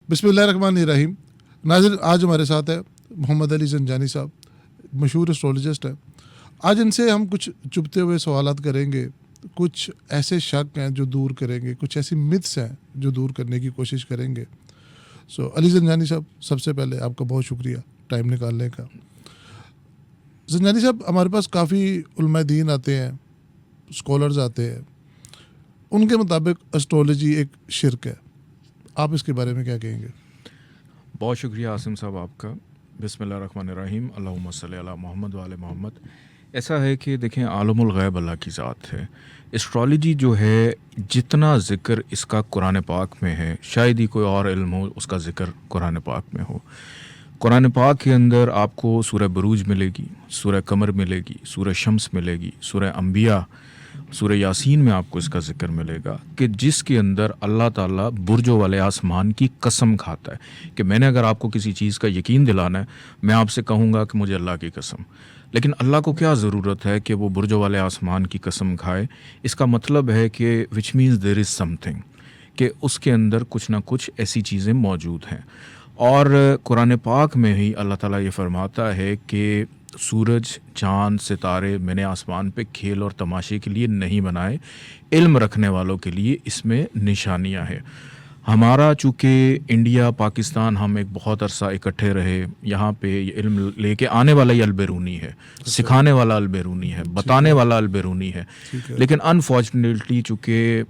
बिस्मिल्लाहिर्रहमानिर्रहीम। नाज़रीन, आज हमारे साथ है मोहम्मद अली ज़ंजानी साहब, मशहूर एस्ट्रोलॉजिस्ट हैं। आज इनसे हम कुछ चुभते हुए सवालात करेंगे, कुछ ऐसे शक हैं जो दूर करेंगे, कुछ ऐसी मिथ्स हैं जो दूर करने की कोशिश करेंगे। अली ज़ंजानी साहब, सबसे पहले आपका बहुत शुक्रिया टाइम निकालने का। ज़ंजानी साहब, हमारे पास काफ़ी उलमाए दीन आते हैं, स्कॉलर्स आते हैं, उनके मुताबिक एस्ट्रोलॉजी एक शिर्क है। आप इसके बारे में क्या कहेंगे? बहुत शुक्रिया आसिम साहब आपका। बिस्मिल्लाहिर्रहमानिर्रहीम, अल्लाहुम्मा सल्ली अला मोहम्मद व आले मोहम्मद। ऐसा है कि देखें, आलमुल गैब अल्लाह की ज़ात है। एस्ट्रोलॉजी जो है, जितना ज़िक्र इसका कुरान पाक में है, शायद ही कोई और इल्म हो उसका ज़िक्र कुरान पाक में हो। कुरान पाक के अंदर आपको सूरह बुरूज मिलेगी, सूरह कमर मिलेगी, सूरह शम्स मिलेगी, सूरह अंबिया, सूरह यासीन में आपको इसका जिक्र मिलेगा कि जिसके अंदर अल्लाह ताला बुर्जों वाले आसमान की कसम खाता है कि मैंने अगर आपको किसी चीज़ का यकीन दिलाना है, मैं आपसे कहूँगा कि मुझे अल्लाह की कसम। लेकिन अल्लाह को क्या ज़रूरत है कि वो बुर्जों वाले आसमान की कसम खाए? इसका मतलब है कि which means there is something, कि उसके अंदर कुछ ना कुछ ऐसी चीज़ें मौजूद हैं। और कुरान पाक में ही अल्लाह ताला ये फरमाता है कि सूरज, चाँद, सितारे मैंने आसमान पे खेल और तमाशे के लिए नहीं बनाए, इल्म रखने वालों के लिए इसमें निशानियां हैं। हमारा चूँकि इंडिया, पाकिस्तान, हम एक बहुत अरसा इकट्ठे रहे, यहाँ पे ये इल्म लेके आने वाला ही अलबेरूनी है, सिखाने वाला अलबेरूनी है, बताने वाला अलबेरूनी है। लेकिन अनफॉर्चुनेटली चूँकि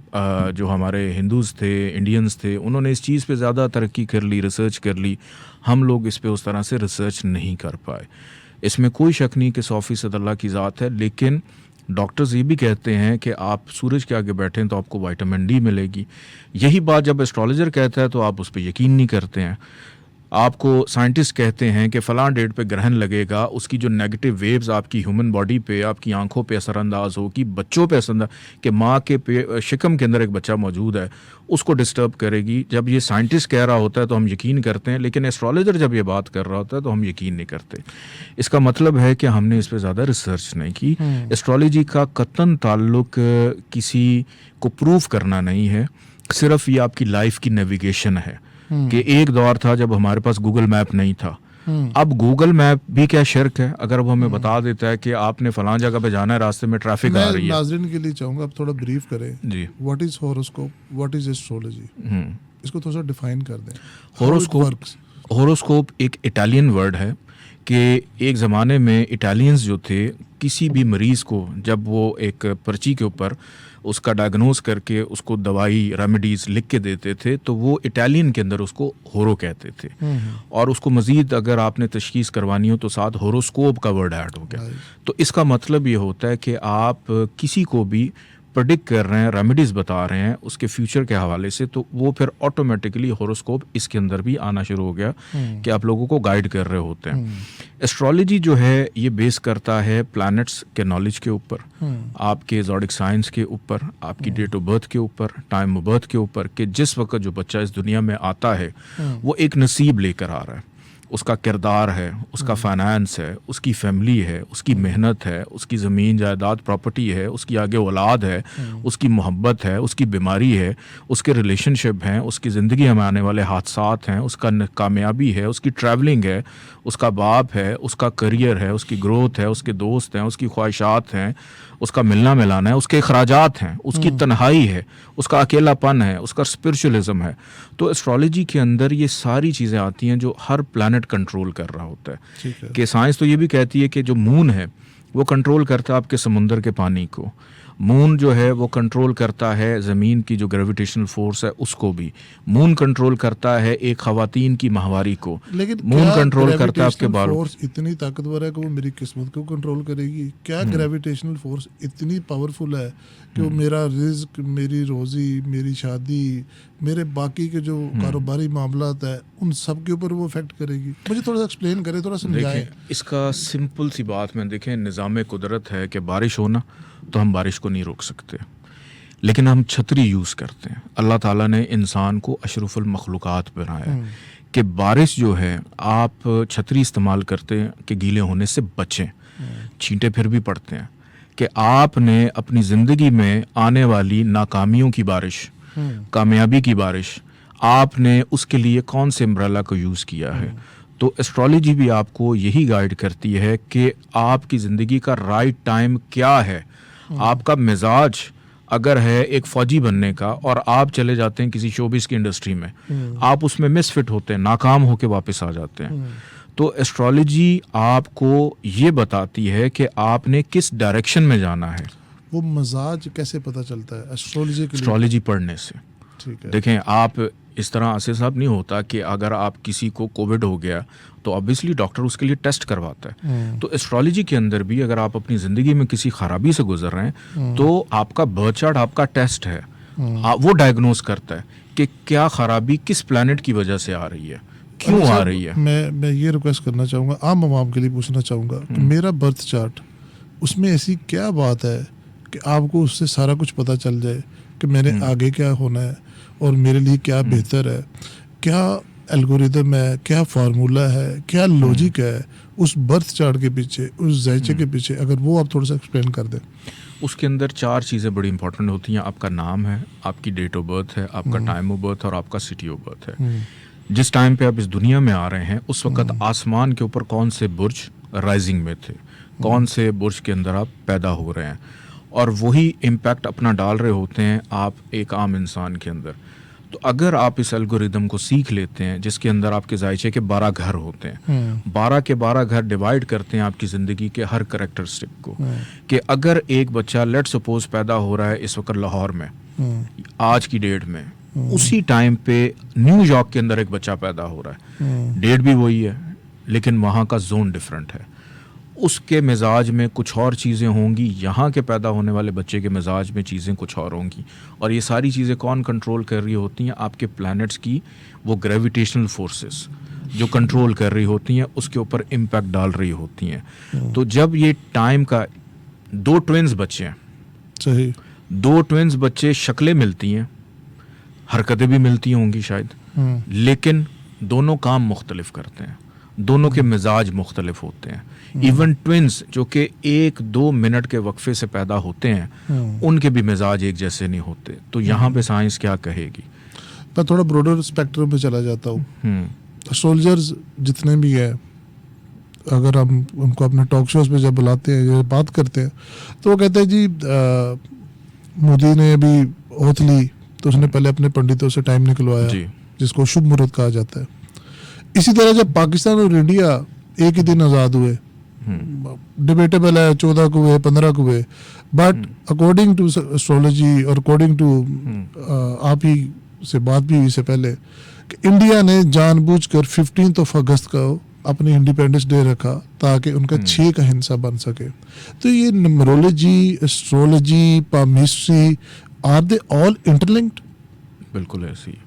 जो हमारे हिंदूज़ थे, इंडियंस थे, उन्होंने इस चीज़ पे ज़्यादा तरक्की कर ली, रिसर्च कर ली। हम लोग इस पे उस तरह से रिसर्च नहीं कर पाए। इसमें कोई शक नहीं कि 100% अल्लाह की ज़ात है। लेकिन डॉक्टर्स ये भी कहते हैं कि आप सूरज के आगे बैठें तो आपको विटामिन डी मिलेगी। यही बात जब एस्ट्रोलॉजर कहता है तो आप उस पर यकीन नहीं करते हैं। आपको साइंटिस्ट कहते हैं कि फ़लाँ डेट पे ग्रहण लगेगा, उसकी जो नेगेटिव वेव्स आपकी ह्यूमन बॉडी पे, आपकी आंखों पे असरअंदाज होगी, बच्चों पे असरअंदाज, कि माँ के शिकम के अंदर एक बच्चा मौजूद है, उसको डिस्टर्ब करेगी। जब ये साइंटिस्ट कह रहा होता है तो हम यकीन करते हैं, लेकिन एस्ट्रोलॉजर जब ये बात कर रहा होता है तो हम यकीन नहीं करते। इसका मतलब है कि हमने इस पर ज़्यादा रिसर्च नहीं की। एस्ट्रोलॉजी का कतन ताल्लुक किसी को प्रूव करना नहीं है, सिर्फ ये आपकी लाइफ की नेविगेशन है। कि एक दौर था जब हमारे पास गूगल मैप नहीं था। अब गूगल मैप भी क्या शिर्क है? अगर वो हमें बता देता है कि आपने फलां जगह पे जाना है, रास्ते में ट्रैफिक आ रही है। नाज़रीन के लिए चाहूँगा आप थोड़ा ब्रीफ करें जी। What is horoscope, what is astrology, इसको थोड़ा सा डिफाइन कर दें। हॉरोस्कोप एक इटालियन वर्ड है कि एक ज़माने में इटालियंस जो थे, किसी भी मरीज़ को जब वो एक पर्ची के ऊपर उसका डायग्नोज करके उसको दवाई, रेमेडीज़ लिख के देते थे, तो वो इटालियन के अंदर उसको होरो कहते थे। और उसको मज़ीद अगर आपने तशख़ीस करवानी हो तो साथ होरोस्कोप का वर्ड ऐड हो गया। तो इसका मतलब ये होता है कि आप किसी को भी प्रेडिक्ट कर रहे हैं, रेमेडीज़ बता रहे हैं उसके फ्यूचर के हवाले से, तो वो फिर ऑटोमेटिकली होरोस्कोप इसके अंदर भी आना शुरू हो गया कि आप लोगों को गाइड कर रहे होते हैं। एस्ट्रोलॉजी जो है ये बेस करता है प्लैनेट्स के नॉलेज के ऊपर, आपके ज़ोडिक साइंस के ऊपर, आपकी डेट ऑफ बर्थ के ऊपर, टाइम ऑफ बर्थ के ऊपर, कि जिस वक्त जो बच्चा इस दुनिया में आता है वो एक नसीब लेकर आ रहा है। उसका किरदार है, उसका फाइनेंस है, उसकी फैमिली है, उसकी मेहनत है, उसकी ज़मीन जायदाद प्रॉपर्टी है, उसकी आगे औलाद है, उसकी मोहब्बत है, उसकी बीमारी है, उसके रिलेशनशिप हैं, उसकी ज़िंदगी में आने वाले हादसात हैं, उसका कामयाबी है, उसकी ट्रैवलिंग है, उसका बाप है, उसका करियर है, उसकी ग्रोथ है, उसके दोस्त हैं, उसकी ख्वाहिशात हैं, उसका मिलना मिलाना है, उसके अखराजात हैं, उसकी तन्हाई है, उसका अकेलापन है, उसका स्पिरिचुअलिज्म है। तो एस्ट्रोलॉजी के अंदर ये सारी चीज़ें आती हैं जो हर प्लैनेट कंट्रोल कर रहा होता है। कि साइंस तो ये भी कहती है कि जो मून है वो कंट्रोल करता है आपके समुंदर के पानी को। मून जो है वो कंट्रोल करता है ज़मीन की जो ग्रेविटेशनल फोर्स है उसको भी। मून कंट्रोल करता है एक ख़वातीन की माहवारी को। लेकिन मून कंट्रोल करता है आपके बालों। फोर्स इतनी ताकतवर है कि वो मेरी किस्मत को कंट्रोल करेगी? क्या ग्रेविटेशनल फोर्स इतनी पावरफुल है कि वो मेरा रिज्क, मेरी रोज़ी, मेरी शादी, मेरे बाकी के जो कारोबारी मामलात है उन सब के ऊपर वो इफेक्ट करेगी? मुझे थोड़ा सा एक्सप्लेन करें, थोड़ा समझाएं। इसका सिंपल सी बात में देखें, निज़ाम कुदरत है कि बारिश होना तो हम बारिश को नहीं रोक सकते, लेकिन हम छतरी यूज़ करते हैं। अल्लाह ताला ने इंसान को अशरफुल मखलूक़ात बनाया कि बारिश जो है आप छतरी इस्तेमाल करते हैं कि गीले होने से बचें। छींटे फिर भी पड़ते हैं कि आपने अपनी ज़िंदगी में आने वाली नाकामियों की बारिश, कामयाबी की बारिश आपने उसके लिए कौन से अम्ब्रेला को यूज़ किया है। तो एस्ट्रोलॉजी भी आपको यही गाइड करती है कि आपकी ज़िंदगी का राइट टाइम क्या है। आपका मिजाज अगर है एक फ़ौजी बनने का और आप चले जाते हैं किसी शोबिस की इंडस्ट्री में, आप उसमें मिसफिट होते हैं, नाकाम होकर वापस आ जाते हैं। तो एस्ट्रोलॉजी आपको ये बताती है कि आपने किस डायरेक्शन में जाना है। वो मजाज कैसे पता चलता है एस्ट्रोलॉजी के लिए? एस्ट्रोलॉजी पढ़ने से। ठीक है। देखें, आप इस तरह आसिफ साहब नहीं होता कि अगर आप किसी को कोविड हो गया तो ऑब्वियसली डॉक्टर उसके लिए टेस्ट करवाता है। तो एस्ट्रोलॉजी के अंदर भी अगर आप अपनी ज़िंदगी में किसी खराबी से गुजर रहे हैं तो आपका बर्थ चार्ट आपका टेस्ट है। वो डायग्नोज करता है कि क्या खराबी किस प्लैनेट की वजह से आ रही है, क्यों आ रही है। मैं ये रिक्वेस्ट करना चाहूँगा, आम आवाम के लिए पूछना चाहूँगा कि मेरा बर्थ चार्ट, उसमें ऐसी क्या बात है कि आपको उससे सारा कुछ पता चल जाए कि मैंने आगे क्या होना है और मेरे लिए क्या बेहतर है, क्या एल्गोरिदम है, क्या फार्मूला है, क्या लॉजिक है उस बर्थ चार्ट के पीछे, उस जायचे के पीछे, अगर वो आप थोड़ा सा एक्सप्लेन कर दें। उसके अंदर 4 चीज़ें बड़ी इंपॉर्टेंट होती हैं। आपका नाम है, आपकी डेट ऑफ बर्थ है, आपका टाइम ऑफ बर्थ और आपका सिटी ऑफ बर्थ है। जिस टाइम पे आप इस दुनिया में आ रहे हैं उस वक्त आसमान के ऊपर कौन से बुर्ज राइजिंग में थे, कौन से बुर्ज के अंदर आप पैदा हो रहे हैं, और वही इम्पैक्ट अपना डाल रहे होते हैं आप एक आम इंसान के अंदर। तो अगर आप इस एल्गोरिदम को सीख लेते हैं जिसके अंदर आपके जायचे के 12 घर होते हैं, 12 के 12 घर डिवाइड करते हैं आपकी ज़िंदगी के हर करेक्टरिस्टिक को, कि अगर एक बच्चा लेट सपोज पैदा हो रहा है इस वक्त लाहौर में आज की डेट में, उसी टाइम पे न्यूयॉर्क के अंदर एक बच्चा पैदा हो रहा है, डेट भी वही है लेकिन वहाँ का जोन डिफरेंट है, उसके मिजाज में कुछ और चीज़ें होंगी, यहाँ के पैदा होने वाले बच्चे के मिजाज में चीज़ें कुछ और होंगी। और ये सारी चीज़ें कौन कंट्रोल कर रही होती हैं? आपके प्लैनेट्स की वो ग्रेविटेशनल फोर्सेस जो कंट्रोल कर रही होती हैं, उसके ऊपर इम्पैक्ट डाल रही होती हैं। तो जब ये टाइम का 2 ट्विन्स बच्चे हैं, सही, 2 ट्विन्स बच्चे, शक्लें मिलती हैं, हरकतें भी मिलती होंगी शायद, लेकिन दोनों काम मुख्तलिफ करते हैं, दोनों के मिजाज मुख्तलिफ होते हैं। इवन ट्विन्स जो कि 1-2 मिनट के वक्फे से पैदा होते हैं उनके भी मिजाज एक जैसे नहीं होते। तो यहाँ पे साइंस क्या कहेगी? मैं थोड़ा ब्रॉडर स्पेक्ट्रम पे चला जाता हूँ। सोल्जर्स जितने भी हैं, अगर हम उनको अपने टॉक शोज पे जब बुलाते हैं या बात करते हैं तो वो कहते हैं जी मोदी ने अभी ओथ ली तो उसने पहले अपने पंडितों से टाइम निकलवाया, जिसको शुभ मुहूर्त कहा जाता है। इसी तरह जब पाकिस्तान और इंडिया एक ही दिन आज़ाद हुए, डिबेटेबल है 14 को हुए 15 को हुए, बट अकॉर्डिंग टू एस्ट्रोलॉजी और अकॉर्डिंग टू आप ही से बात भी हुई इससे पहले कि इंडिया ने जानबूझकर 15 अगस्त को अपनी इंडिपेंडेंस डे रखा ताकि उनका 6 का हिस्सा बन सके। तो ये numerology, astrology, palmistry, are they all interlinked? बिल्कुल ऐसी ही।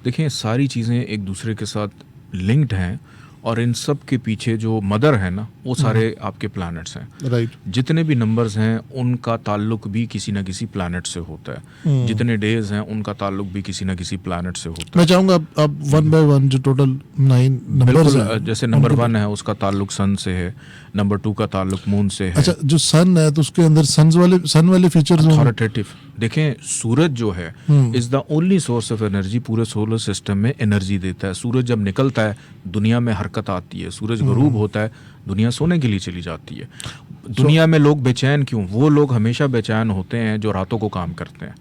देखिए, सारी चीज़ें एक दूसरे के साथ लिंक्ड हैं और इन सब के पीछे जो मदर है ना, वो सारे आपके प्लैनेट्स हैं। राइट। जितने भी नंबर्स हैं उनका ताल्लुक भी किसी ना किसी प्लैनेट से होता है। जितने डेज हैं उनका ताल्लुक भी किसी ना किसी प्लैनेट से होता है। मैं चाहूँगा अब 1 बाय 1 जो टोटल 9 नंबर्स हैं, जैसे नंबर 1 है उसका ताल्लुक सन से है, नंबर 2 का ताल्लुक मून से है। अच्छा, जो सन है तो उसके अंदर सन वाले फीचर्स हैं। अथॉरिटेटिव। देखें, सूरज जो है is the only source of energy, पूरे सोलर सिस्टम में एनर्जी देता है। सूरज जब निकलता है दुनिया में हरकत आती है, सूरज गरूब होता है दुनिया सोने के लिए चली जाती है। दुनिया में लोग बेचैन क्यों? वो लोग हमेशा बेचैन होते हैं जो रातों को काम करते हैं,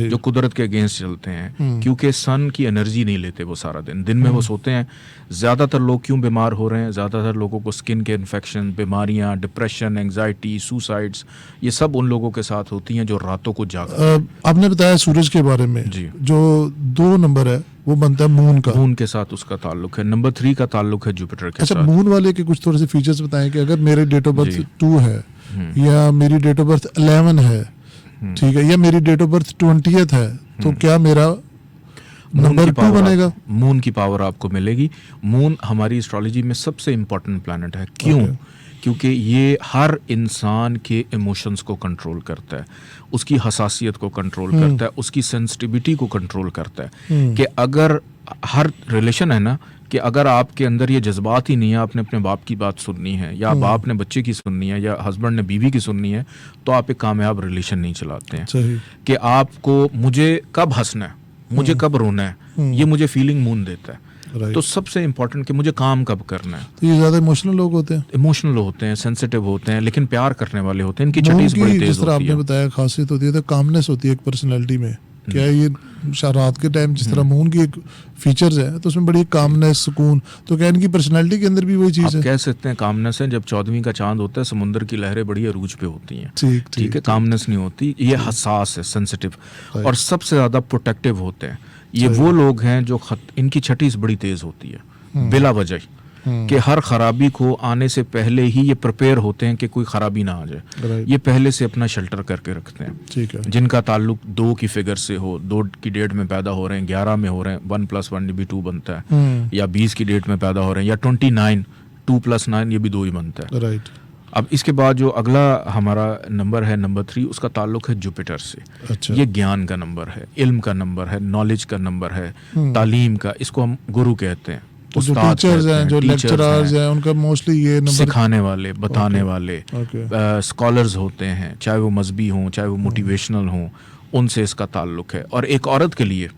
जो कुदरत के अगेंस्ट चलते हैं, क्योंकि सन की एनर्जी नहीं लेते वो सारा दिन में वो सोते हैं। ज़्यादातर लोग क्यों बीमार हो रहे हैं? ज़्यादातर लोगों को स्किन के इन्फेक्शन, बीमारियां, डिप्रेशन, एंग्जाइटी, सुसाइड्स, ये सब उन लोगों के साथ होती हैं जो रातों को आपने बताया सूरज के बारे में जी। जो 2 नंबर है वो बनता है मून का, मून के साथ उसका ताल्लुक है। नंबर 3 का ताल्लुक है जुपिटर के साथ। मून वाले के कुछ थोड़े से फीचर्स बताएं कि अगर मेरे डेट ऑफ बर्थ 2 है या मेरी डेट ऑफ बर्थ 11 है, ठीक है, या मेरी डेट ऑफ बर्थ 20th है, तो क्या मेरा नंबर 2 बनेगा? मून की पावर आपको मिलेगी। मून हमारी एस्ट्रोलॉजी में सबसे इम्पोर्टेंट प्लैनेट है। क्यों? क्योंकि ये हर इंसान के इमोशंस को कंट्रोल करता है, उसकी हसासियत को कंट्रोल करता है, उसकी सेंसिटिविटी को कंट्रोल करता है। कि अगर हर रिलेशन है ना, कि अगर आपके अंदर ये जज्बात ही नहीं है, आपने अपने बाप की बात सुननी है या बाप ने बच्चे की सुननी है या हस्बैंड ने बीवी की सुननी है, तो आप एक कामयाब रिलेशन नहीं चलाते हैं। सही। कि आपको मुझे कब हंसना है, मुझे कब रोना है, ये मुझे फीलिंग मून देता है। राइट। तो सबसे इम्पोर्टेंट कि मुझे काम कब करना है। तो ये ज्यादा इमोशनल लोग होते हैं, इमोशनल होते हैं, सेंसिटिव होते हैं, लेकिन प्यार करने वाले होते हैं, इनकी छठी उनकी बड़ी जिस तेज तरह होती आपने है। बताया खासियत होती है, तो कामनेस होती है एक पर्सनैलिटी में। क्या ये रात के टाइम जिस तरह मून की एक फीचर्स है, तो उसमें बड़ी कामनेस, सुकून, तो क्या इनकी पर्सनैलिटी के अंदर भी वही चीज़ आप है? कह सकते हैं कामनेस है। जब 14वीं का चांद होता है, समुद्र की लहरें बड़ी अरूज पे होती हैं। ठीक ठीक है, कामनेस नहीं होती, ये हसास है, सेंसिटिव, और सबसे ज़्यादा प्रोटेक्टिव होते हैं। ये वो लोग हैं जो इनकी छठी बड़ी तेज होती है बिला वजह, कि हर खराबी को आने से पहले ही ये प्रिपेयर होते हैं कि कोई खराबी ना आ जाए। ये पहले से अपना शेल्टर करके रखते हैं। ठीक है। जिनका ताल्लुक 2 की फिगर से हो, 2 की डेट में पैदा हो रहे हैं, 11 में हो रहे हैं, 1 + 1 भी 2 बनता है, या 20 की डेट में पैदा हो रहे हैं, या 29, 2 + 9 ये भी 2 ही बनता है। राइट। अब इसके बाद जो अगला हमारा नंबर है, नंबर 3, उसका ताल्लुक है जुपिटर से। अच्छा। ये ज्ञान का नंबर है, इल्म का नंबर है, नॉलेज का नंबर है, तालीम का, इसको हम गुरु कहते हैं। तो जो उस्ताद टीचर्स कहते हैं, जो teachers लेक्चरर्स हैं, उनका मोस्टली ये नंबर, सिखाने वाले, बताने वाले, ओके। स्कॉलर्स होते हैं, चाहे वो मजहबी हों, चाहे वो मोटिवेशनल हों, उनसे इसका ताल्लुक है। और एक औरत के लिए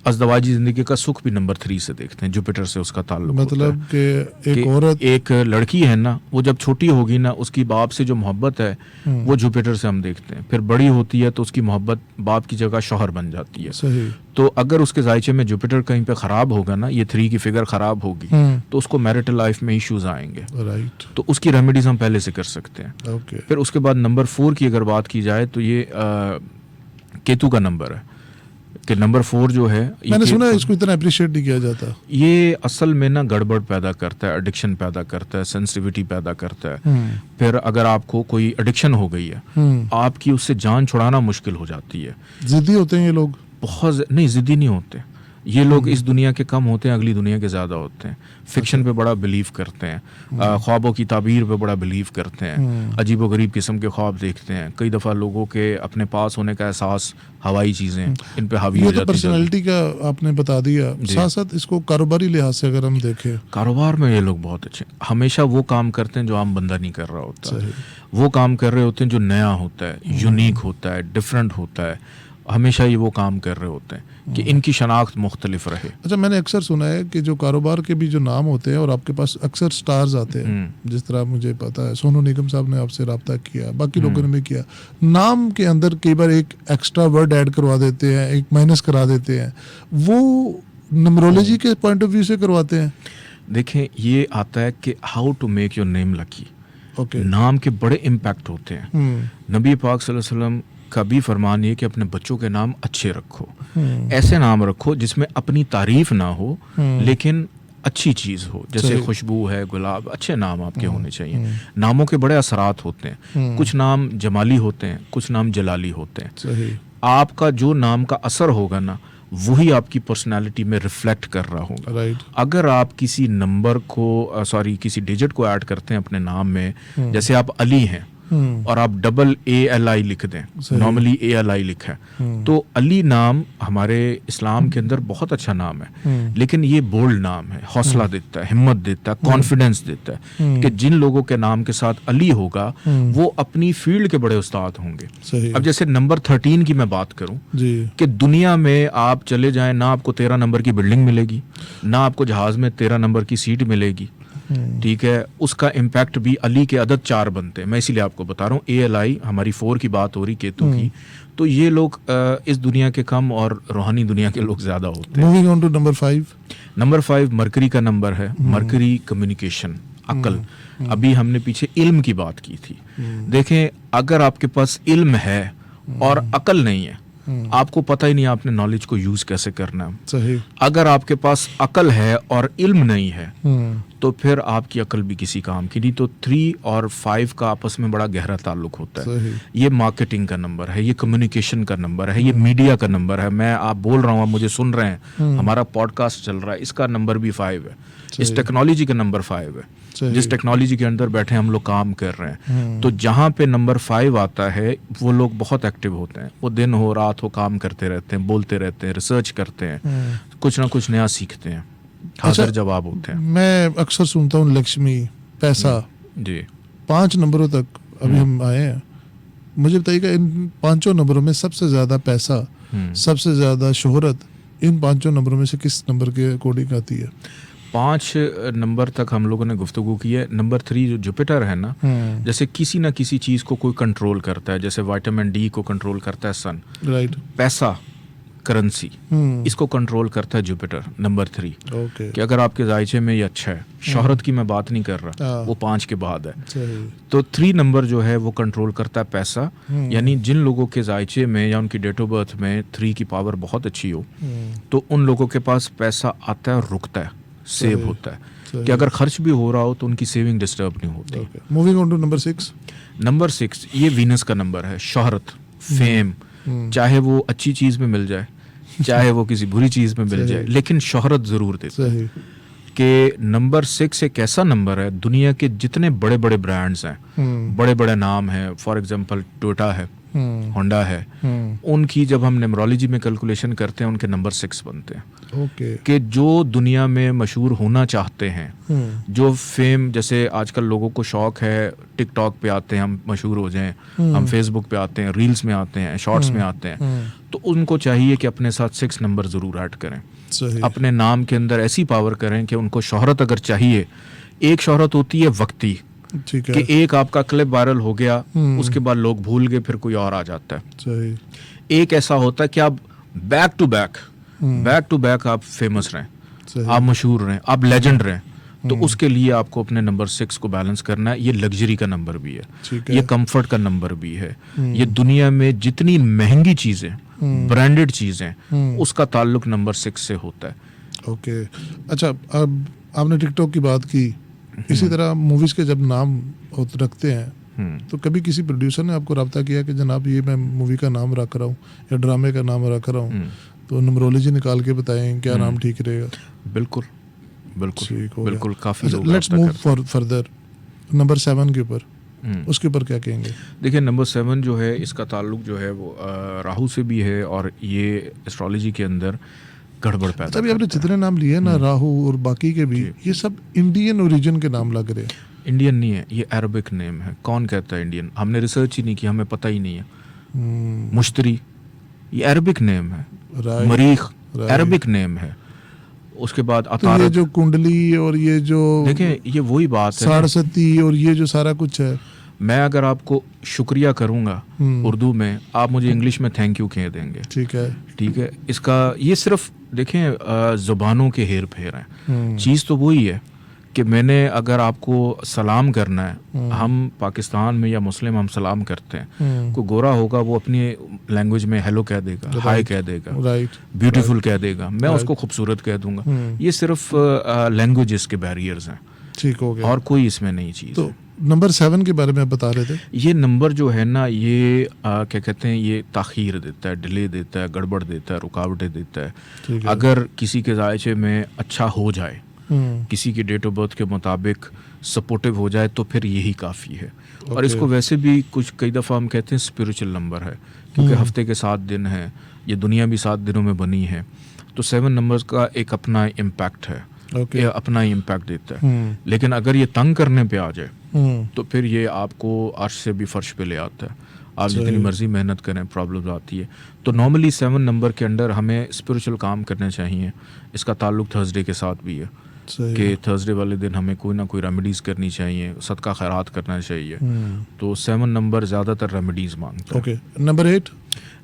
अज़दवाजी ज़िंदगी का सुख भी नंबर 3 से देखते हैं, जुपिटर से उसका ताल्लुक मतलब होता है। कि एक औरत, एक लड़की है ना, वो जब छोटी होगी ना, उसकी बाप से जो मोहब्बत है वो जुपिटर से हम देखते हैं। फिर बड़ी होती है तो उसकी मोहब्बत बाप की जगह शौहर बन जाती है। सही। तो अगर उसके जायचे में जुपिटर कहीं पे ख़राब होगा ना, ये 3 की फिगर ख़राब होगी, तो उसको मैरिटल लाइफ में इश्यूज आएंगे। राइट। तो उसकी रेमेडीज हम पहले से कर सकते हैं। ओके। फिर उसके बाद नंबर 4 की अगर बात की जाए तो ये केतु का नंबर है, कि नंबर 4 जो है, मैंने सुना है इसको इतना अप्रिशिएट नहीं किया जाता। ये असल में ना गड़बड़ पैदा करता है, एडिक्शन पैदा करता है, सेंसिटिविटी पैदा करता है। फिर अगर आपको कोई एडिक्शन हो गई है, आपकी उससे जान छुड़ाना मुश्किल हो जाती है। जिद्दी होते हैं ये लोग? बहुत नहीं, जिद्दी नहीं होते ये लोग। इस दुनिया के कम होते हैं, अगली दुनिया के ज़्यादा होते हैं। फिक्शन पे बड़ा बिलीव करते हैं, ख्वाबों की ताबीर पे बड़ा बिलीव करते हैं, अजीबो गरीब किस्म के ख्वाब देखते हैं। कई दफ़ा लोगों के अपने पास होने का एहसास, हवाई चीज़ें इन पे हावी हो ये तो जाती है। पर्सनैलिटी का आपने बता दिया, साथ साथ इसको कारोबारी लिहाज से अगर हम देखें, कारोबार में ये लोग बहुत अच्छे, हमेशा वो काम करते हैं जो आम बंदा नहीं कर रहा होता। सही। वो काम कर रहे होते हैं जो नया होता है, यूनिक होता है, डिफरेंट होता है। हमेशा ये वो काम कर रहे होते हैं कि इनकी शनाख्त मुख्तलिफ रहे। अच्छा, मैंने अक्सर सुना है कि जो कारोबार के भी जो नाम होते हैं, और आपके पास अक्सर स्टार्स आते हैं, जिस तरह मुझे पता है सोनू निगम साहब ने आपसे रब्ता किया, बाकी लोगों ने भी किया, नाम के अंदर कई बार एक एक्स्ट्रा वर्ड ऐड करवा देते हैं, एक माइनस करा देते हैं। वो न्यूमरोलॉजी के पॉइंट ऑफ व्यू से करवाते हैं? देखें, ये आता है कि how to make your name lucky. Okay. नाम के बड़े इम्पैक्ट होते हैं। नबी पाक सल्लल्लाहु अलैहि वसल्लम का भी फरमान ये कि अपने बच्चों के नाम अच्छे रखो, ऐसे नाम रखो जिसमें अपनी तारीफ ना हो, लेकिन अच्छी चीज़ हो, जैसे खुशबू है, गुलाब, अच्छे नाम आपके होने चाहिए। नामों के बड़े असरात होते हैं, कुछ नाम जमाली होते हैं, कुछ नाम जलाली होते हैं। सही। आपका जो नाम का असर होगा ना, वही आपकी पर्सनालिटी में रिफ्लेक्ट कर रहा होगा। राइट। अगर आप किसी नंबर को किसी डिजिट को ऐड करते हैं अपने नाम में, जैसे आप अली हैं और आप ALI लिख दें, नॉर्मली ALI लिखा है, तो अली नाम हमारे इस्लाम के अंदर बहुत अच्छा नाम है, लेकिन ये बोल्ड नाम है, हौसला देता है, हिम्मत देता है, कॉन्फिडेंस देता है कि जिन लोगों के नाम के साथ अली होगा वो अपनी फील्ड के बड़े उस्ताद होंगे। सही। अब जैसे नंबर 13 की मैं बात करूं, जी। कि दुनिया में आप चले जाएं, ना आपको 13 नंबर की बिल्डिंग मिलेगी, ना आपको जहाज में 13 नंबर की सीट मिलेगी। ठीक है, उसका इम्पैक्ट भी अली के अदद 4 बनते हैं। मैं इसीलिए आपको बता रहा हूँ, ALI हमारी 4 की बात हो रही, केतु की, तो ये लोग इस दुनिया के कम और रूहानी दुनिया के लोग ज्यादा होते हैं। Moving on to number 5। Number 5 Mercury का नंबर है। मरकरी कम्युनिकेशन, अकल। अभी हमने पीछे इल्म की बात की थी। देखें, अगर आपके पास इल्म है और अकल नहीं है, आपको पता ही नहीं आपने नॉलेज को यूज कैसे करना है। सही। अगर आपके पास अकल है और इल्म नहीं है, तो फिर आपकी अकल भी किसी काम की नहीं। तो 3 और 5 का आपस में बड़ा गहरा ताल्लुक होता है। सही। ये मार्केटिंग का नंबर है, ये कम्युनिकेशन का नंबर है, ये मीडिया का नंबर है। मैं आप बोल रहा हूँ, आप मुझे सुन रहे हैं, हमारा पॉडकास्ट चल रहा है, इसका नंबर भी 5 है। इस टेक्नोलॉजी का नंबर 5 है, जिस टेक्नोलॉजी के अंदर बैठे हम लोग काम कर रहे हैं। तो जहाँ पे नंबर 5 आता है, वो लोग बहुत एक्टिव होते हैं। वो दिन हो रात हो काम करते रहते हैं, बोलते रहते हैं, रिसर्च करते हैं, कुछ ना कुछ नया सीखते हैं, हाजिर जवाब होते हैं। मैं अक्सर सुनता हूँ लक्ष्मी, पैसा, जी, 5 नंबरों तक अभी हम आए हैं। मुझे बताइएगा इन पांचों नंबरों में सबसे ज़्यादा पैसा, सबसे ज़्यादा शोहरत इन पांचों नंबरों में से किस नंबर के अकॉर्डिंग आती है? 5 नंबर तक हम लोगों ने गुफ्तगू की है। नंबर 3 जो जुपिटर है ना, जैसे किसी ना किसी चीज़ को कोई कंट्रोल करता है, जैसे विटामिन डी को कंट्रोल करता है सन, राइट। पैसा, करेंसी, इसको कंट्रोल करता है जुपिटर, नंबर 3। ओके। कि अगर आपके जायचे में ये अच्छा है, शोहरत की मैं बात नहीं कर रहा, वो 5 के बाद है। सही। तो 3 नंबर जो है वो कंट्रोल करता है पैसा, यानी जिन लोगों के जायचे में या उनकी डेट ऑफ बर्थ में 3 की पावर बहुत अच्छी हो, तो उन लोगों के पास पैसा आता है और रुकता है, सेव होता है, कि अगर खर्च भी हो रहा हो तो उनकी सेविंग डिस्टर्ब नहीं होती। Moving on to number 6। Number 6 ये वीनस का नंबर है, शोहरत, फेम, चाहे वो अच्छी चीज़ में मिल जाए, चाहे वो किसी बुरी चीज़ में मिल जाए, लेकिन शोहरत ज़रूर देता है। कि नंबर 6 एक ऐसा नंबर है, दुनिया के जितने बड़े बड़े ब्रांड्स हैं, बड़े बड़े नाम हैं, फॉर एग्जांपल टोयोटा है, होंडा है, उनकी जब हम न्यूमरोलॉजी में कैलकुलेशन करते हैं उनके नंबर 6 बनते हैं। ओके। कि जो दुनिया में मशहूर होना चाहते हैं, जो फेम, जैसे आजकल लोगों को शौक है टिकटॉक पे आते हैं हम मशहूर हो जाएं, हम फेसबुक पे आते हैं, रील्स में आते हैं, शॉर्ट्स में आते हैं, तो उनको चाहिए कि अपने साथ 6 नंबर ज़रूर ऐड करें। अपने नाम के अंदर ऐसी पावर करें कि उनको शोहरत अगर चाहिए, एक शोहरत होती है वक्ती, ठीक है, कि एक आपका क्लिप वायरल हो गया, उसके बाद लोग भूल गए, फिर कोई और आ जाता है। सही। एक ऐसा होता है कि आप बैक टू बैक आप फेमस रहें, आप मशहूर रहें, आप लेजेंड रहें, तो उसके लिए आपको अपने नंबर 6 को बैलेंस करना है। ये लग्जरी का नंबर भी है, ये कंफर्ट का नंबर भी है, ये दुनिया में जितनी महंगी चीज़ें, ब्रांडेड चीज़ें, उसका ताल्लुक नंबर 6 से होता है। ओके। अच्छा, अब आपने टिकटॉक की बात की, इसी तरह मूवीज़ के जब नाम रखते हैं, तो कभी किसी प्रोड्यूसर ने आपको रब्ता किया कि जनाब ये मैं मूवी का नाम रख रहा हूँ या ड्रामे का नाम रख रहा हूँ, तो न्यूमरोलॉजी निकाल के बताएं क्या नाम ठीक रहेगा? बिल्कुल बिल्कुल बिल्कुल, काफ़ी लोग। लेट्स मूव फर्दर नंबर 7 के ऊपर, उसके ऊपर क्या कहेंगे? देखिए, नंबर 7 जो है, इसका ताल्लुक जो है वो राहु से भी है, और ये एस्ट्रोलॉजी के अंदर गड़बड़ पैदा करता है। अभी आपने जितने नाम लिए ना, राहु और बाकी के भी, ये सब इंडियन ओरिजिन के नाम लग रहे हैं। इंडियन नहीं है, ये अरबिक नेम है। कौन कहता है इंडियन? हमने रिसर्च ही नहीं की, हमें पता ही नहीं है। मुश्तरी, ये अरबिक नेम है। मरीख अरबिक नेम है। उसके बाद तो ये जो कुंडली और ये जो, देखें, ये वही बात है, सारस्वती और ये जो सारा कुछ है, मैं अगर आपको शुक्रिया करूंगा उर्दू में, आप मुझे इंग्लिश में थैंक यू कह देंगे। ठीक है। इसका ये सिर्फ देखें ज़ुबानों के हेर फेर हैं। चीज़ तो वही है कि मैंने अगर आपको सलाम करना है, हम पाकिस्तान में या मुस्लिम हम सलाम करते हैं, कोई गोरा होगा वो अपनी लैंग्वेज में हेलो कह देगा, हाय कह देगा, ब्यूटीफुल कह देगा, मैं उसको खूबसूरत कह दूंगा। ये सिर्फ लैंग्वेजेस के बैरियर्स हैं, ठीक हो गया, और कोई इसमें नहीं चीज़। तो नंबर 7 के बारे में आप बता रहे थे। ये नंबर जो है ना, ये क्या कहते हैं, ये ताख़ीर देता है, डिले देता है, गड़बड़ देता है, रुकावटें देता है। अगर किसी के जायचे में अच्छा हो जाए, किसी की डेट ऑफ बर्थ के मुताबिक सपोर्टिव हो जाए, तो फिर यही काफ़ी है। और इसको वैसे भी कई दफ़ा हम कहते हैं स्पिरिचुअल नंबर है, क्योंकि हफ्ते के 7 दिन हैं, ये दुनिया भी 7 दिनों में बनी है, तो 7 नंबर्स का एक अपना इम्पैक्ट है, ये अपना ही इम्पैक्ट देता है। लेकिन अगर ये तंग करने पे आ जाए, तो फिर ये आपको अर्श से भी फर्श पे ले आता है। आप जितनी मर्जी मेहनत करें, प्रॉब्लम आती है। तो नॉर्मली 7 नंबर के अंडर हमें स्पिरिचुअल काम करने चाहिए। इसका ताल्लुक थर्सडे के साथ भी है कि थर्सडे वाले दिन हमें कोई ना कोई रेमेडीज़ करनी चाहिए, सदका खैरात करना चाहिए। तो 7 नंबर ज़्यादातर रेमेडीज़ मांगता है।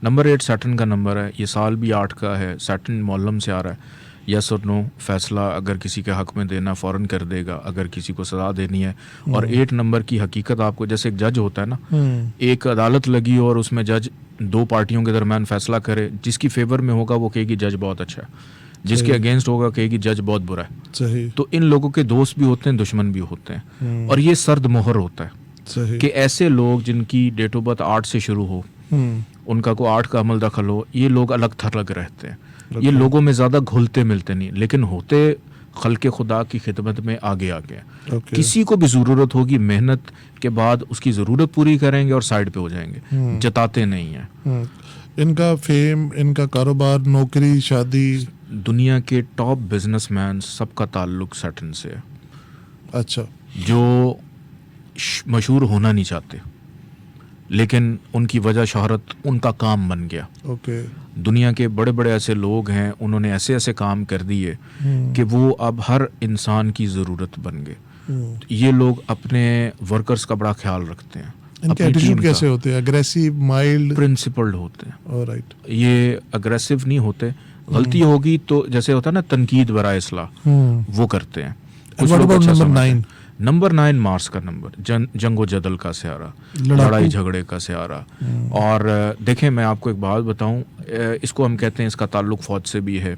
नंबर 8 सैटर्न का नंबर है। ये साल भी 8 का है। सैटर्न मौलम से आ रहा है। यस और नो फैसला अगर किसी के हक़ में देना फ़ौरन कर देगा, अगर किसी को सज़ा देनी है। और 8 नंबर की हकीकत आपको, जैसे एक जज होता है ना, एक अदालत लगी और उसमें जज 2 पार्टियों के दरमियान फ़ैसला करे, जिसकी फेवर में होगा वो कहेगी जज बहुत अच्छा है, जिसके अगेंस्ट होगा कहेगी जज बहुत बुरा है। तो इन लोगों के दोस्त भी होते हैं, दुश्मन भी होते हैं, और ये सर्द मोहर होता है कि ऐसे लोग जिनकी डेट ऑफ बर्थ 8 से शुरू हो, उनका को 8 का अमल दखल हो, ये लोग अलग थलग रहते हैं। ये लोगों में ज़्यादा घुलते मिलते नहीं, लेकिन होते खल्के खुदा की खिदमत में आगे किसी को भी ज़रूरत होगी, मेहनत के बाद उसकी ज़रूरत पूरी करेंगे और साइड पे हो जाएंगे, जताते नहीं हैं। इनका फेम, इनका कारोबार, नौकरी, शादी, दुनिया के टॉप बिजनेसमैन सबका ताल्लुक सैटर्न से है। अच्छा। जो मशहूर होना नहीं चाहते लेकिन उनकी वजह शोहरत उनका काम बन गया। ओके। दुनिया के बड़े बड़े ऐसे लोग हैं, उन्होंने ऐसे ऐसे काम कर दिए कि वो अब हर इंसान की ज़रूरत बन गए। ये लोग अपने वर्कर्स का बड़ा ख्याल रखते हैं। इनके एटीट्यूड कैसे होते हैं? अग्रेसिव, माइल्ड, प्रिंसिपल्ड होते हैं। ऑलराइट। ये अग्रेसिव नहीं होते। गलती होगी तो जैसे होता है ना तनकीद बराए इस्लाह, वो करते हैं। What about number 9? Number 9 Mars का नंबर, जंगो जदल का स्यारा, लड़ाई झगड़े का स्यारा। और देखें मैं आपको एक बात बताऊं, इसको हम कहते हैं इसका ताल्लुक फौज से भी है,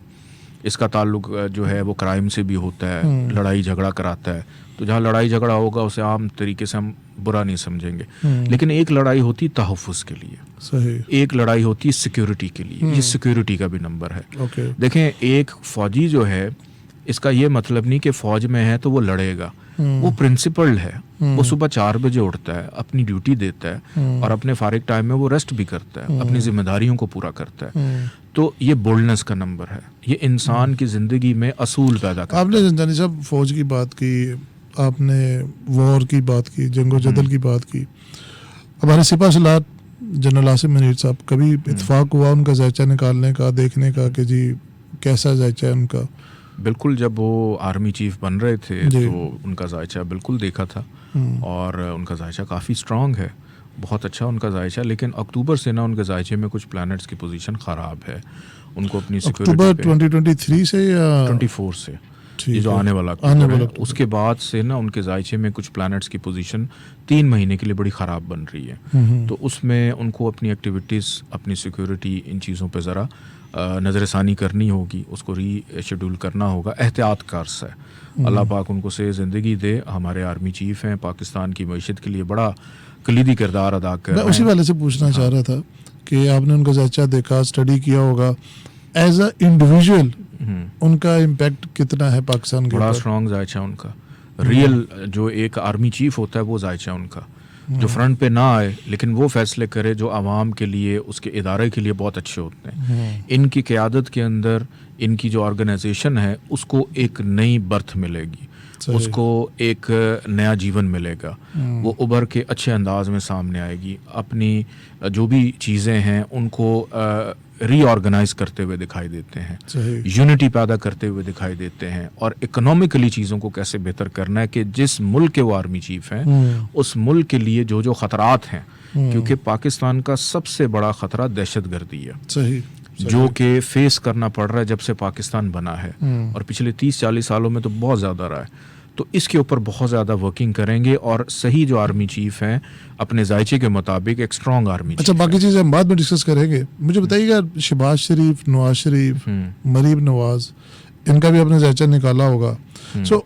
इसका ताल्लुक जो है वो क्राइम से भी होता है, लड़ाई झगड़ा कराता है। तो जहाँ लड़ाई झगड़ा होगा उसे आम तरीके से हम बुरा नहीं समझेंगे, लेकिन एक लड़ाई होती तहफ़्फ़ुज़ के लिए, सही। एक लड़ाई होती सिक्योरिटी के लिए। ये सिक्योरिटी का भी नंबर है। ओके। देखें एक फौजी जो है, इसका ये मतलब नहीं कि फ़ौज में है तो वो लड़ेगा। वो प्रिंसिपल्ड है, वो सुबह 4 बजे उठता है, अपनी ड्यूटी देता है और अपने फारिग टाइम में वो रेस्ट भी करता है, अपनी जिम्मेदारियों को पूरा करता है। तो ये बोल्डनेस का नंबर है, ये इंसान की ज़िंदगी में असूल पैदा करता है। आपने ज़ंजानी साहब फ़ौज की बात की, आपने वॉर की बात की, जंगो जदल की बात की। हमारे सिपा सलार जनरल आसिम मुनीर साहब, कभी इत्तेफाक हुआ उनका जायचा निकालने का, देखने का कि जी कैसा जायचा है उनका? बिल्कुल, जब वो आर्मी चीफ बन रहे थे तो उनका जायचा बिल्कुल देखा था और उनका जायचा काफ़ी स्ट्रांग है, बहुत अच्छा उनका जायचा। लेकिन अक्टूबर से ना उनके जायचे में कुछ प्लैनेट्स की पोजीशन ख़राब है। उनको अपनी सिक्योरिटी अक्टूबर 2023 से या 24 से, ये जो आने वाला अक्टूबर है, उसके बाद से ना उनके जायचे में कुछ प्लैनेट्स की पोजीशन 3 महीने के लिए बड़ी ख़राब बन रही है। तो उसमें उनको अपनी एक्टिविटीज़, अपनी सिक्योरिटी, इन चीज़ों पे ज़रा नज़रसानी करनी होगी, उसको रीशेड्यूल करना होगा। एहतियात कर्स है। अल्लाह पाक उनको से ज़िंदगी दे। हमारे आर्मी चीफ़ हैं, पाकिस्तान की मईशत के लिए बड़ा कलीदी किरदार अदा कर रहे हैं। मैं उसी वाले से पूछना चाह रहा था कि आपने उनका जायचा देखा, स्टडी किया होगा, एज अ इंडिविजुअल उनका इम्पैक्ट कितना है पाकिस्तान के? बड़ा स्ट्रॉन्ग जायचा उनका। रियल जो एक आर्मी चीफ होता है वो जायचा उनका, जो फ्रंट पे ना आए लेकिन वो फैसले करे जो आवाम के लिए, उसके इदारे के लिए बहुत अच्छे होते हैं। इनकी क़यादत के अंदर इनकी जो ऑर्गेनाइजेशन है उसको एक नई बर्थ मिलेगी, उसको एक नया जीवन मिलेगा, वो उभर के अच्छे अंदाज में सामने आएगी, अपनी जो भी चीज़ें हैं उनको रीऑर्गेनाइज करते हुए दिखाई देते हैं, यूनिटी पैदा करते हुए दिखाई देते हैं, और इकोनॉमिकली चीज़ों को कैसे बेहतर करना है कि जिस मुल्क के वो आर्मी चीफ हैं उस मुल्क के लिए जो जो ख़तरात हैं, क्योंकि पाकिस्तान का सबसे बड़ा ख़तरा दहशतगर्दी है। सही। जो कि फेस करना पड़ रहा है जब से पाकिस्तान बना है, और पिछले 30-40 सालों में तो बहुत ज़्यादा रहा है। तो इसके ऊपर बहुत ज़्यादा वर्किंग करेंगे और सही जो आर्मी चीफ हैं अपने जायचे के मुताबिक एक स्ट्रॉन्ग आर्मी। अच्छा, बाकी चीज़ें हम बाद में डिस्कस करेंगे। मुझे बताइएगा, शहबाज शरीफ, नवाज शरीफ, मरीम नवाज, इनका भी अपना जायचा निकाला होगा। सो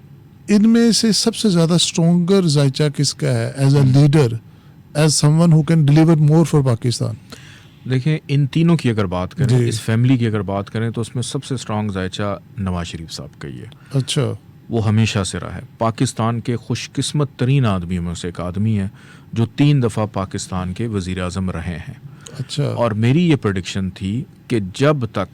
इनमें से सबसे ज़्यादा स्ट्रॉन्गर जायचा किसका है as a leader, as someone who can deliver more for Pakistan? देखें, इन तीनों की अगर बात करें, इस फैमिली की अगर बात करें, तो उसमें सबसे स्ट्रॉन्ग जायचा नवाज शरीफ साहब का ही है। अच्छा। वो हमेशा से रहा है पाकिस्तान के खुशकिस्मत तरीन आदमियों में से एक आदमी है जो 3 दफ़ा पाकिस्तान के वज़ीर आज़म रहे हैं। अच्छा। और मेरी ये प्रेडिक्शन थी कि जब तक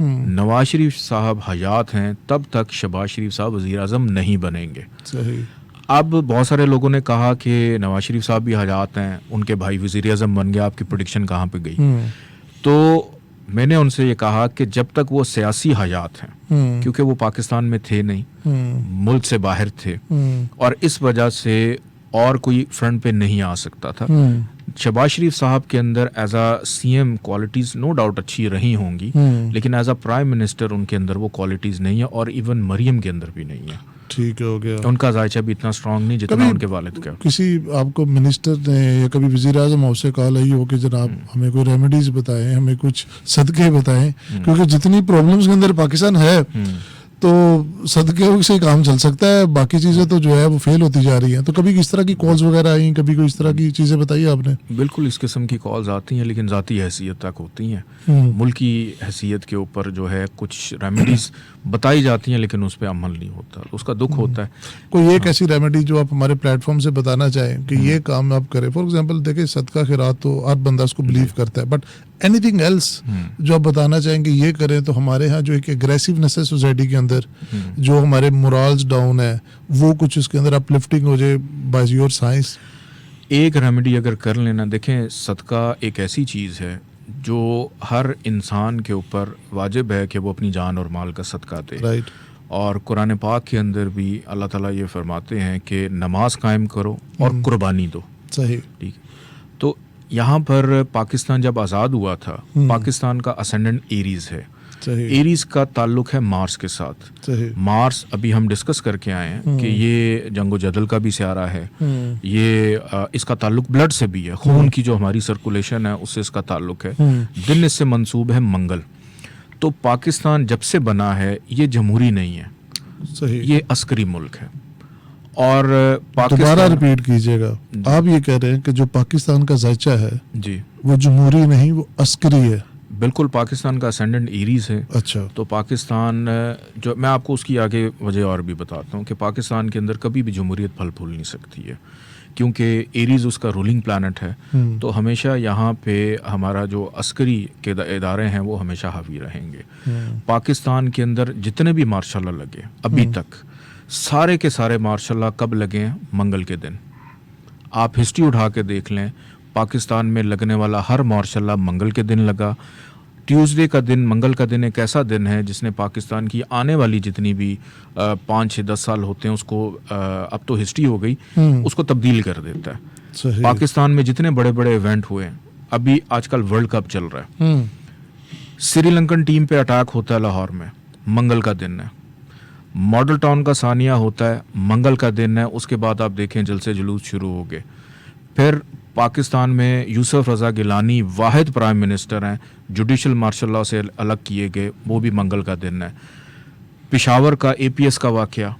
नवाज शरीफ साहब हयात हैं तब तक शहबाज शरीफ साहब वज़ीर आज़म नहीं बनेंगे। सही। अब बहुत सारे लोगों ने कहा कि नवाज शरीफ साहब भी हयात हैं, उनके भाई वज़ीर आज़म बन गया, आपकी प्रेडिक्शन कहाँ पे गई? तो मैंने उनसे ये कहा कि जब तक वो सियासी हयात हैं, क्योंकि वो पाकिस्तान में थे नहीं, मुल्क से बाहर थे, और इस वजह से और कोई फ्रंट पे नहीं आ सकता था। शहबाज शरीफ साहब के अंदर एज आ CM क्वालिटीज़ नो डाउट अच्छी रही होंगी, लेकिन एज आ प्राइम मिनिस्टर उनके अंदर वो क्वालिटीज़ नहीं है, और इवन मरियम के अंदर भी नहीं है। ठीक हो गया। उनका जायचा भी इतना स्ट्रांग नहीं जितना उनके वालिद का। किसी आपको मिनिस्टर ने या कभी वज़ीर आज़म आपसे कॉल आई हो कि जनाब हमें कोई रेमेडीज बताएं, हमें कुछ सदके बताएं, क्योंकि जितनी प्रॉब्लम्स के अंदर पाकिस्तान है तो सदके से काम चल सकता है, बाकी चीज़ें तो जो है वो फेल होती जा रही हैं। तो कभी किस तरह की कॉल्स वगैरह आई, कभी कोई इस तरह की चीज़ें बताई आपने? बिल्कुल, इस किस्म की कॉल्स आती हैं, लेकिन ज़ाती हैसियत तक होती हैं। मुल्की हैसियत के ऊपर जो है कुछ रेमेडीज़ बताई जाती हैं, लेकिन उस पर अमल नहीं होता, उसका दुख होता है। कोई एक ऐसी रेमेडी जो आप हमारे प्लेटफॉर्म से बताना चाहें कि ये काम आप करें? फॉर एग्जांपल देखिए, सदका खैरात तो हर बंदा उसको बिलीव करता है, बट एनीथिंग एल्स जो आप बताना चाहेंगे ये करें तो हमारे यहाँ जो एक एग्रेसिवनेस है सोसाइटी के अंदर, जो हमारे मोरल्स डाउन है, वो कुछ उसके अंदर अपलिफ्टिंग हो जाए बाय योर साइंस? एक रेमेडी अगर कर लेना, देखें सदका एक ऐसी चीज़ है जो हर इंसान के ऊपर वाजिब है कि वो अपनी जान और माल का सदका दे। राइट। और कुरान पाक के अंदर भी अल्लाह ताला ये फरमाते हैं कि नमाज कायम करो और कुर्बानी दो। सही। ठीक है, तो यहाँ पर पाकिस्तान जब आज़ाद हुआ था, पाकिस्तान का असेंडेंट एरीज़ है। सही। एरीज़ का ताल्लुक है मार्स के साथ। सही। मार्स अभी हम डिस्कस करके आए हैं कि ये जंगो जदल का भी सियारा है। ये इसका ताल्लुक ब्लड से भी है, खून की जो हमारी सर्कुलेशन है उससे इसका ताल्लुक है। दिन इससे मंसूब है मंगल। तो पाकिस्तान जब से बना है ये जमहूरी नहीं है, सही। ये अस्करी मुल्क है। और दोबारा पाकिस्तान, रिपीट कीजिएगा। आप ये कह रहे हैं कि जो पाकिस्तान का ज़ायचा है जी वो जमहूरी नहीं, वो अस्करी है। बिल्कुल, पाकिस्तान का असेंडेंट एरीज़ है। अच्छा। तो पाकिस्तान जो, मैं आपको उसकी आगे वजह और भी बताता हूँ कि पाकिस्तान के अंदर कभी भी जमहूरियत फल फूल नहीं सकती है, क्योंकि एरीज़ उसका रूलिंग प्लानट है। तो हमेशा यहाँ पे हमारा जो अस्करी के इदारे हैं वो हमेशा हावी रहेंगे। पाकिस्तान के अंदर जितने भी मार्शल लगे अभी तक, सारे के सारे मार्शल कब लगे हैं? मंगल के दिन। आप हिस्ट्री उठा के देख लें, पाकिस्तान में लगने वाला हर मार्शल मंगल के दिन लगा। ट्यूसडे का दिन, मंगल का दिन एक ऐसा दिन है जिसने पाकिस्तान की आने वाली जितनी भी 5, 6, 10 साल होते हैं उसको, अब तो हिस्ट्री हो गई, उसको तब्दील कर देता है। सही। पाकिस्तान में जितने बड़े बड़े इवेंट हुए हैं, अभी आजकल वर्ल्ड कप चल रहा है, श्रीलंकन टीम पे अटैक होता है लाहौर में, मंगल का दिन है। मॉडल टाउन का सानिया होता है, मंगल का दिन है। उसके बाद आप देखें जलसे जुलूस शुरू हो गए। फिर पाकिस्तान में यूसुफ रज़ा गिलानी वाहिद प्राइम मिनिस्टर हैं, जुडिशल मार्शल लॉ से अलग किए गए, वो भी मंगल का दिन है। पेशावर का APS का वाक़या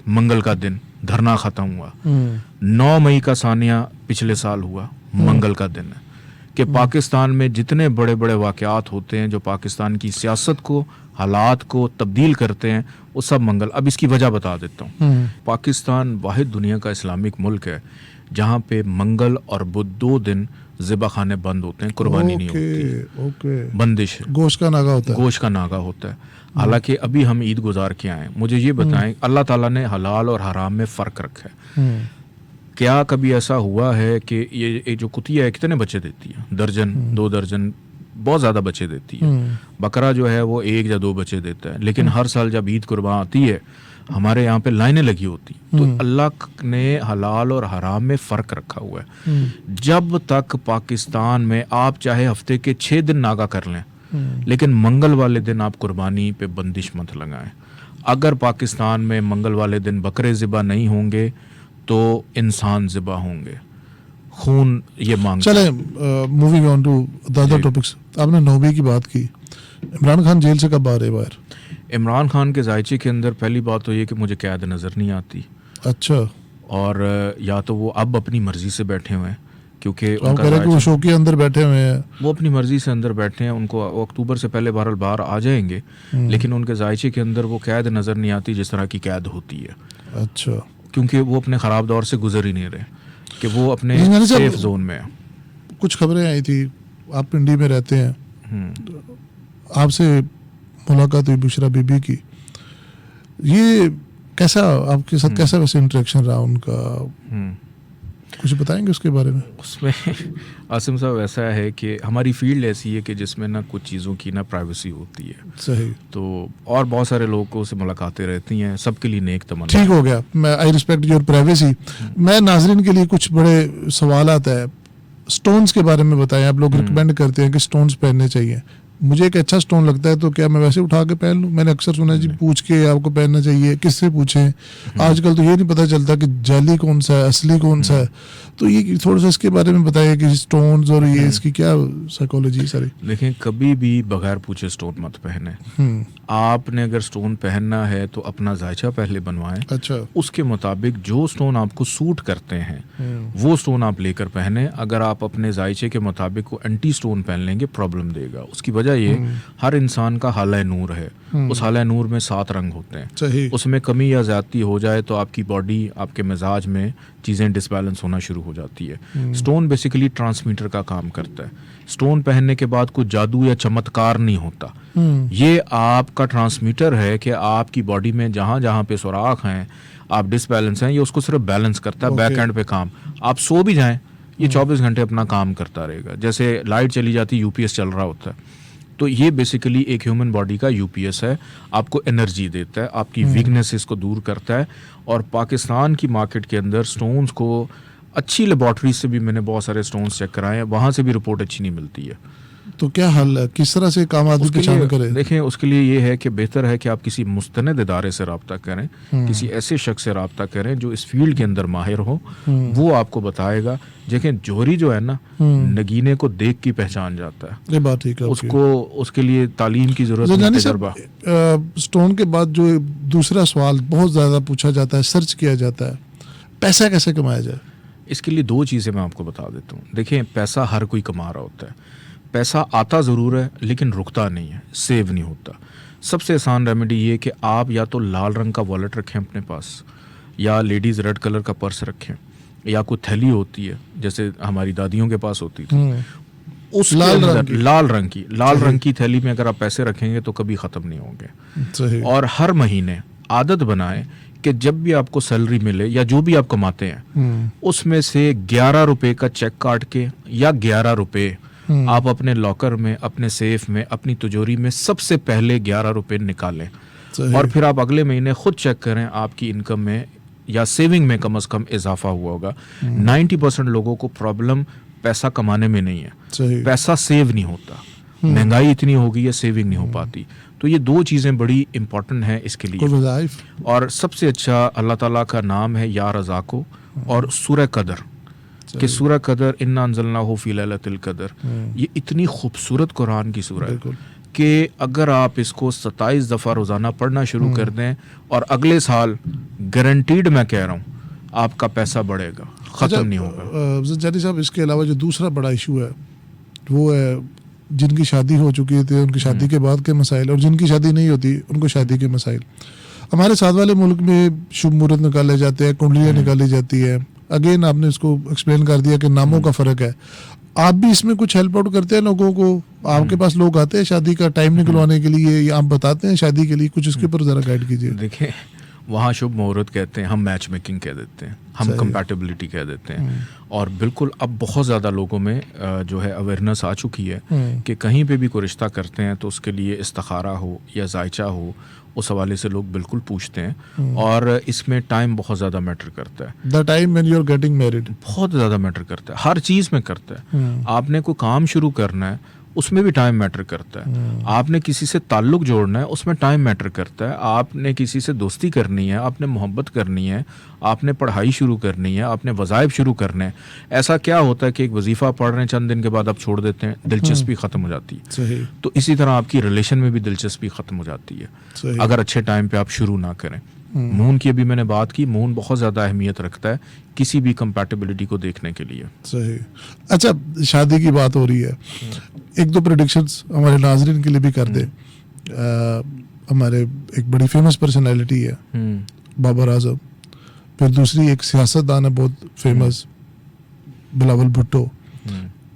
मंगल का दिन, धरना ख़त्म हुआ। 9 मई का सानिया पिछले साल हुआ, मंगल का दिन है। कि पाकिस्तान में जितने बड़े बड़े वाक़यात होते हैं जो पाकिस्तान की सियासत को, हालात को तब्दील करते हैं, वो सब मंगल। अब इसकी वजह बता देता हूँ। पाकिस्तान वाहिद दुनिया का इस्लामिक मुल्क है जहाँ पे मंगल और बुध 2 दिन ज़िबा खाने बंद होते हैं, कुर्बानी नहीं होती, बंदिश है, गोश्त का नागा होता है। गोश्त का नागा होता है। हालांकि अभी हम ईद गुजार के आए, मुझे ये बताएं, अल्लाह ताला ने हलाल और हराम में फ़र्क रखा है। क्या कभी ऐसा हुआ है कि ये जो कुतिया है कितने बच्चे देती है? दर्जन, 2 दर्जन, बहुत ज़्यादा बच्चे देती है। बकरा जो है वो 1 या 2 बच्चे देता है। लेकिन हर साल जब ईद कुर्बान आती है हमारे यहाँ पे लाइनें लगी होती। तो अल्लाह ने हलाल और हराम में फ़र्क रखा हुआ है। जब तक पाकिस्तान में आप चाहे हफ्ते के 6 दिन नागा कर लें, लेकिन मंगल वाले दिन आप कुर्बानी पे बंदिश मत लगाएं। अगर पाकिस्तान में मंगल वाले दिन बकरे ज़िबा नहीं होंगे तो इंसान ज़िबा होंगे, खून ये मांगता है। चले moving on to the other topics. आपने 9वीं की बात की, इमरान खान जेल से कब आ रहे बाहर? इमरान खान के जायचे के अंदर पहली बात तो ये कि मुझे कैद नज़र नहीं आती। अच्छा। और या तो वो अब अपनी मर्जी से बैठे हुए हैं, क्योंकि तो कह रहे हैं कि वो शो के अंदर बैठे हुए हैं, वो अपनी मर्जी से अंदर बैठे हैं। उनको अक्टूबर से पहले बहरहाल बाहर आ जाएंगे, लेकिन उनके जायचे के अंदर वो कैद नज़र नहीं आती जिस तरह की कैद होती है। अच्छा। क्योंकि वो अपने ख़राब दौर से गुजर ही नहीं रहे, कि वो अपने सेफ जोन में है। कुछ खबरें आई थी, आप पिंडी में रहते हैं, आपसे मुलाकात हुई बुशरा बीबी की। ये कैसा आपके साथ कैसा वैसे इंटरेक्शन रहा उनका, कुछ बताएंगे उसके बारे में? उसमें आसिम साहब ऐसा है कि हमारी फील्ड ऐसी है कि जिसमें ना कुछ चीज़ों की ना प्राइवेसी होती है। सही। तो और बहुत सारे लोगों से मुलाकातें रहती हैं, सबके लिए नेक तमन्ना। ठीक हो गया, मैं आई रिस्पेक्ट योर प्राइवेसी। मैं नाजरीन के लिए कुछ बड़े सवाल आता है। स्टोन्स के बारे में बताएं। आप लोग रिकमेंड करते हैं कि स्टोन्स पहनने चाहिए। मुझे एक अच्छा स्टोन लगता है तो क्या मैं वैसे उठा के पहन लूँ? मैंने अक्सर सुना है जी पूछ के आपको पहनना चाहिए। किससे पूछें? आजकल तो ये नहीं पता चलता कि जाली कौन सा है, असली कौन सा है। तो ये थोड़ा सा इसके बारे में बताइए कि स्टोन्स और ये इसकी क्या साइकोलॉजी सारी। देखें, कभी भी बगैर पूछे स्टोन मत पहने। आपने अगर स्टोन पहनना है तो अपना जायचा पहले बनवाएं। अच्छा। उसके मुताबिक जो स्टोन आपको सूट करते हैं वो स्टोन आप लेकर पहने। अगर आप अपने जायचे के मुताबिक को एंटी स्टोन पहन लेंगे प्रॉब्लम देगा। उसकी वजह ये, हर इंसान का हाले नूर है। उस हाले नूर में 7 रंग होते हैं। सही। उसमें कमी या ज़्यादती हो जाए तो आपकी बॉडी, आपके मिजाज में चीज़ें डिसबैलेंस होना शुरू हो जाती है। स्टोन बेसिकली ट्रांसमीटर का काम करता है। स्टोन पहनने के बाद कुछ जादू या चमत्कार नहीं होता। ये आपका ट्रांसमीटर है कि आपकी बॉडी में जहाँ जहाँ पे सुराख हैं आप डिसबैलेंस हैं, ये उसको सिर्फ बैलेंस करता है, Okay. बैक एंड पे काम। आप सो भी जाएं, ये 24 घंटे अपना काम करता रहेगा। जैसे लाइट चली जाती है, यूपीएस चल रहा होता है, तो ये बेसिकली एक ह्यूमन बॉडी का यूपीएस है, आपको एनर्जी देता है, आपकी वीकनेसेस को दूर करता है। और पाकिस्तान की मार्केट के अंदर स्टोन्स को अच्छी लेबॉर्ट्री से भी मैंने बहुत सारे स्टोन्स चेक कराए हैं, वहाँ से भी रिपोर्ट अच्छी नहीं मिलती है। तो क्या हल है, किस तरह से काम आदमी उसके पहचान लिए करे? देखें, उसके लिए ये है कि बेहतर है कि आप किसी मुस्तनद इदारे से रब्ता करें, किसी ऐसे शख्स से रब्ता करें जो इस फील्ड के अंदर माहिर हो, वो आपको बताएगा। देखें, जोहरी जो है ना, नगीने को देख के पहचान जाता है, ये बात ठीक है। उसको उसके लिए तालीम की जरूरत नहीं, जानी तजर्बा। साहब, स्टोन के बाद जो दूसरा सवाल बहुत ज़्यादा पूछा जाता है, सर्च किया जाता है, पैसा कैसे कमाया जाए? इसके लिए दो चीज़ें मैं आपको बता देता हूँ। देखिए, पैसा हर कोई कमा रहा होता है, पैसा आता ज़रूर है लेकिन रुकता नहीं है, सेव नहीं होता। सबसे आसान रेमेडी ये कि आप या तो लाल रंग का वॉलेट रखें अपने पास, या लेडीज़ रेड कलर का पर्स रखें, या कोई थैली होती है जैसे हमारी दादियों के पास होती थी, उस लाल रंग की थैली में अगर आप पैसे रखेंगे तो कभी ख़त्म नहीं होंगे। सही। और हर महीने आदत बनाएं कि जब भी आपको सैलरी मिले या जो भी आप कमाते हैं, उसमें से 11 रुपए का चेक काट के या 11 रुपए आप अपने लॉकर में, अपने सेफ में, अपनी तिजोरी में सबसे पहले 11 रुपए निकालें। सही। और फिर आप अगले महीने खुद चेक करें आपकी इनकम में या सेविंग में कम से कम इजाफा हुआ होगा। 90% लोगों को प्रॉब्लम पैसा कमाने में नहीं है, सही। पैसा सेव नहीं होता। महंगाई इतनी हो गई है, सेविंग नहीं हो पाती। तो ये दो चीज़ें बड़ी इंपॉर्टेंट हैं इसके लिए। कोई वज़ाइफ? और सबसे अच्छा अल्लाह ताला का नाम है या रज़ाको, और सूरह कदर, कि सूरह कदर इन्ना अंज़लनाहु फ़ी लैलतिल कदर, ये इतनी खूबसूरत कुरान की सूरह है कि अगर आप इसको 27 दफ़ा रोज़ाना पढ़ना शुरू कर दें और अगले साल गारंटीड, मैं कह रहा हूँ, आपका पैसा बढ़ेगा, ख़त्म नहीं होगा। जानी साहब, इसके अलावा जो दूसरा बड़ा इशू है वो है जिनकी शादी हो चुकी थी उनकी शादी के बाद के मसाइल, और जिनकी शादी नहीं होती उनको शादी के मसाइल। हमारे साथ वाले मुल्क में शुभ मुहूर्त निकाले जाते हैं, कुंडलियाँ निकाली जाती है। अगेन आपने इसको एक्सप्लेन कर दिया कि नामों का फ़र्क है। आप भी इसमें कुछ हेल्प आउट करते हैं लोगों को? आपके पास लोग आते हैं शादी का टाइम निकलवाने के लिए, या आप बताते हैं शादी के लिए? कुछ इसके ऊपर ज़रा गाइड कीजिए। देखिए, वहाँ शुभ मुहूर्त कहते हैं, हम मैच मेकिंग कह देते हैं, हम कंपैटिबिलिटी कह देते हैं। और बिल्कुल अब बहुत ज़्यादा लोगों में जो है अवेयरनेस आ चुकी है कि कहीं पे भी कोई रिश्ता करते हैं तो उसके लिए इस्तिखारा हो या जायचा हो, उस हवाले से लोग बिल्कुल पूछते हैं। और इसमें टाइम बहुत ज़्यादा मैटर करता है। The time when you are getting married बहुत ज़्यादा मैटर करता है, हर चीज़ में करता है। आपने कोई काम शुरू करना है, उसमें भी टाइम मैटर करता है। आपने किसी से ताल्लुक़ जोड़ना है, उसमें टाइम मैटर करता है। आपने किसी से दोस्ती करनी है, आपने मोहब्बत करनी है, आपने पढ़ाई शुरू करनी है, आपने वज़ाइफ शुरू करने हैं। ऐसा क्या होता है कि एक वजीफ़ा पढ़ रहे हैं, चंद दिन के बाद आप छोड़ देते हैं, दिलचस्पी ख़त्म हो जाती है। सही। तो इसी तरह आपकी रिलेशन में भी दिलचस्पी ख़त्म हो जाती है सही। अगर अच्छे टाइम पे आप शुरू ना करें। मून की अभी मैंने बात की, मून बहुत ज़्यादा अहमियत रखता है किसी भी कंपैटिबिलिटी को देखने के लिए। सही। अच्छा, शादी की बात हो रही है, एक दो प्रेडिक्शंस हमारे नाजरीन के लिए भी कर दे। हमारे एक बड़ी फेमस पर्सनैलिटी है बाबर आजम, फिर दूसरी एक सियासतदान है बहुत फेमस, बिलावल भुट्टो।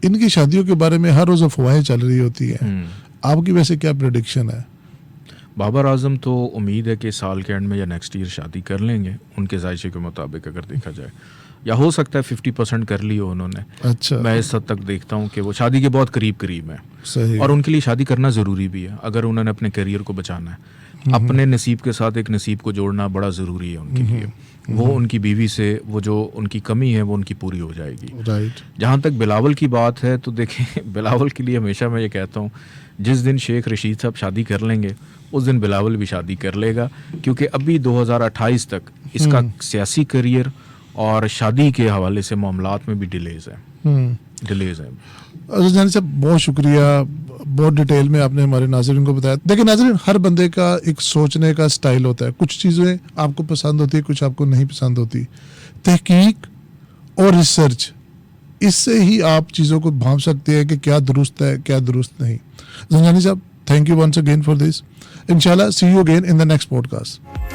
इनकी शादियों के बारे में हर रोज़ अफवाहें चल रही होती हैं। आपकी वैसे क्या प्रेडिक्शन है? बाबर आजम तो उम्मीद है कि साल के एंड में या नेक्स्ट ईयर शादी कर लेंगे, उनके जायचे के मुताबिक अगर देखा जाए, या हो सकता है 50% कर ली हो उन्होंने। अच्छा। मैं इस हद तक देखता हूँ कि वो शादी के बहुत करीब हैं। सही। और उनके लिए शादी करना ज़रूरी भी है अगर उन्होंने अपने करियर को बचाना है। अपने नसीब के साथ एक नसीब को जोड़ना बड़ा ज़रूरी है उनके लिए। वो उनकी बीवी से वो जो उनकी कमी है वो उनकी पूरी हो जाएगी। राइट। जहाँ तक बिलावल की बात है तो देखें, बिलावल के लिए हमेशा मैं ये कहता हूँ, जिस दिन शेख रशीद साहब शादी कर लेंगे उस दिन बिलावल भी शादी कर लेगा, क्योंकि अभी 2028 तक इसका सियासी करियर और शादी के हवाले से मामलात में भी डिलेज है। अच्छा जानी साहब, बहुत शुक्रिया, बहुत डिटेल में आपने हमारे नाज़रीन को बताया। देखिए नाज़रीन, हर बंदे का एक सोचने का स्टाइल होता है। कुछ चीज़ें आपको पसंद होती है, कुछ आपको नहीं पसंद होती। तहकीक और रिसर्च, इससे ही आप चीज़ों को भांप सकते हैं कि क्या दुरुस्त है क्या दुरुस्त नहीं। जंजानी साहब, thank you once again for this. इंशाल्लाह see you again in the next podcast.